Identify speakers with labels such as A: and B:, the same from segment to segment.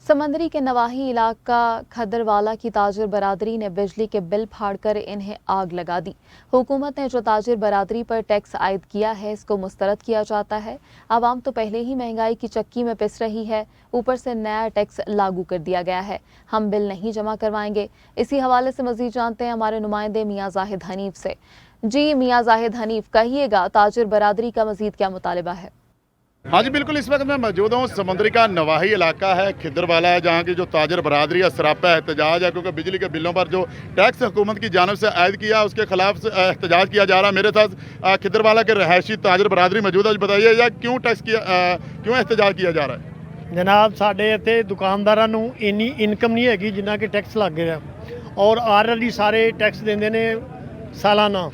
A: समंदरी के नवाही इलाका खदरवाला की ताजिर बरादरी ने बिजली के बिल फाड़कर इन्हें आग लगा दी। हुकूमत ने जो ताजिर बरादरी पर टैक्स आयद किया है इसको मुस्तरद किया जाता है। आवाम तो पहले ही महंगाई की चक्की में पिस रही है, ऊपर से नया टैक्स लागू कर दिया गया है। हम बिल नहीं जमा करवाएंगे। इसी हवाले से मजीद जानते हैं हमारे नुमाइंदे मियाँ जाहिद हनीफ से। जी मियाँ जाहिद हनीफ, कहिएगा ताजिर बरादरी का मजीद क्या मुतालिबा है?
B: हाँ जी बिल्कुल, इस वक्त मैं मौजूद हूँ समंदरी का नवाही इलाका है, खिदरवाला है, जहाँ की जो ताजर बरादरी है सरापा एहतजाज है, क्योंकि बिजली के बिलों पर जो टैक्स हुकूमत की जानिब से आयद किया उसके खिलाफ एहतजाज किया जा रहा है। मेरे साथ खिदरवाला के रहायशी ताजर बरादरी मौजूद है। बताइए क्यों टैक्स किया, क्यों एहतजाज किया जा रहा है?
C: जनाब, साढ़े इत्थे दुकानदारां नूं इन्नी इनकम नहीं हैगी जिन्ना कि टैक्स लग गया, और ऑलरेडी सारे टैक्स देंदे ने सालाना,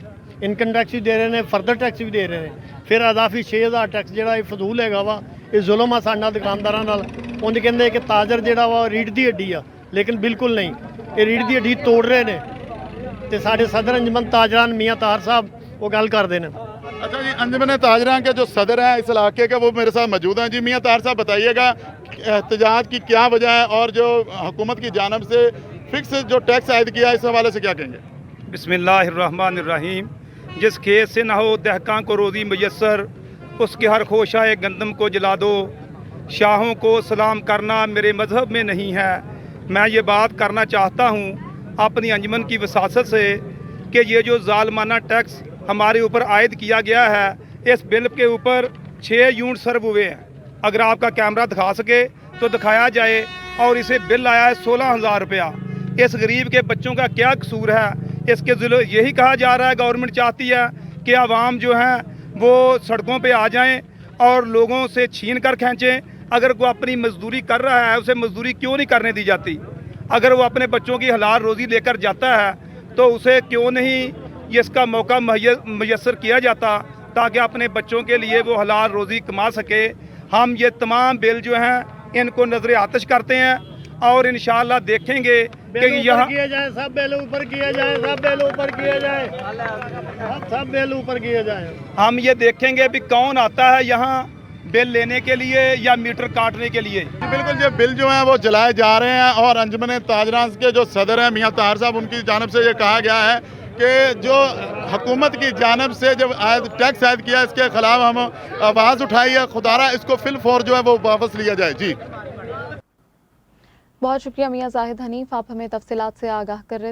C: इनकम टैक्स भी दे रहे हैं, फर्दर टैक्स भी दे रहे हैं, फिर अदाफी 6000 टैक्स ਜਿਹੜਾ ਇਹ ਫਜ਼ੂਲ ਹੈਗਾ ਵਾ। ਇਹ ਜ਼ੁਲਮ ਆ ਸਾਡਾ ਦੁਕਾਨਦਾਰਾਂ ਨਾਲ। ਉਹਦੇ ਕਹਿੰਦੇ ਕਿ ਤਾਜਰ ਜਿਹੜਾ ਵਾ ਰੀੜ ਦੀ ਹੱਡੀ ਆ, ਲੇਕਿਨ ਬਿਲਕੁਲ ਨਹੀਂ, ਇਹ ਰੀੜ ਦੀ ਹੱਡੀ ਤੋੜ ਰਹੇ ਨੇ। ਤੇ ਸਾਡੇ ਸਦਰ ਅੰਜਮਨ ਤਾਜਰਾਨ मियाँ तार साहब वो गल करते हैं।
B: अच्छा जी, अंजमन ताजरान के जो सदर हैं इस इलाके के वो मेरे साथ मौजूद हैं। जी मियाँ तार साहब, बताइएगा एहतजाज की क्या वजह है और जो हुकूमत की जानिब से फिक्स जो टैक्स आयद किया है इस हवाले से क्या कहेंगे?
D: बिस्मिल्लाहिर्रहमानिर्रहीम। जिस खेत से न हो दहकां को रोज़ी मुयस्सर, उसके हर खोशाए गंदम को जला दो। शाहों को सलाम करना मेरे मज़हब में नहीं है। मैं ये बात करना चाहता हूँ अपनी अंजमन की वसासत से कि ये जो ज़ालमाना टैक्स हमारे ऊपर आयद किया गया है, इस बिल के ऊपर 6 यूनिट सर्व हुए हैं। अगर आपका कैमरा दिखा सके तो दिखाया जाए। और इसे बिल आया है 16,000 रुपया। इस गरीब के बच्चों का क्या कसूर है? इसके ज़िले यही कहा जा रहा है, गवर्नमेंट चाहती है कि आवाम जो हैं वो सड़कों पे आ जाएं और लोगों से छीन कर खींचें। अगर कोई अपनी मजदूरी कर रहा है उसे मजदूरी क्यों नहीं करने दी जाती? अगर वो अपने बच्चों की हलाल रोज़ी लेकर जाता है तो उसे क्यों नहीं इसका मौका मुयस्सर किया जाता ताकि अपने बच्चों के लिए वो हलाल रोज़ी कमा सके। हम ये तमाम बिल जो हैं इनको नजर आतिश करते हैं और इंशाअल्लाह देखेंगे कि यहाँ
C: किया जाए, सब बिल ऊपर किया जाए, सब बिल ऊपर किया जाए, सब बिल ऊपर किया जाए।
D: हम ये देखेंगे भी कौन आता है यहाँ बिल लेने के लिए या मीटर काटने के लिए।
B: बिल्कुल, ये बिल जो है वो जलाए जा रहे हैं और अंजमन ताजरान के जो सदर हैं मियाँ तार साहब, उनकी जानिब से ये कहा गया है कि जो हुकूमत की जानिब से जब टैक्स आयद किया इसके खिलाफ हम आवाज़ उठाई है। खुदारा इसको फिल फौर जो है वो वापस लिया जाए। जी
A: बहुत शुक्रिया मियाँ जाहिद हनीफ, आप हमें तफसीलात से आगाह कर रहे थे।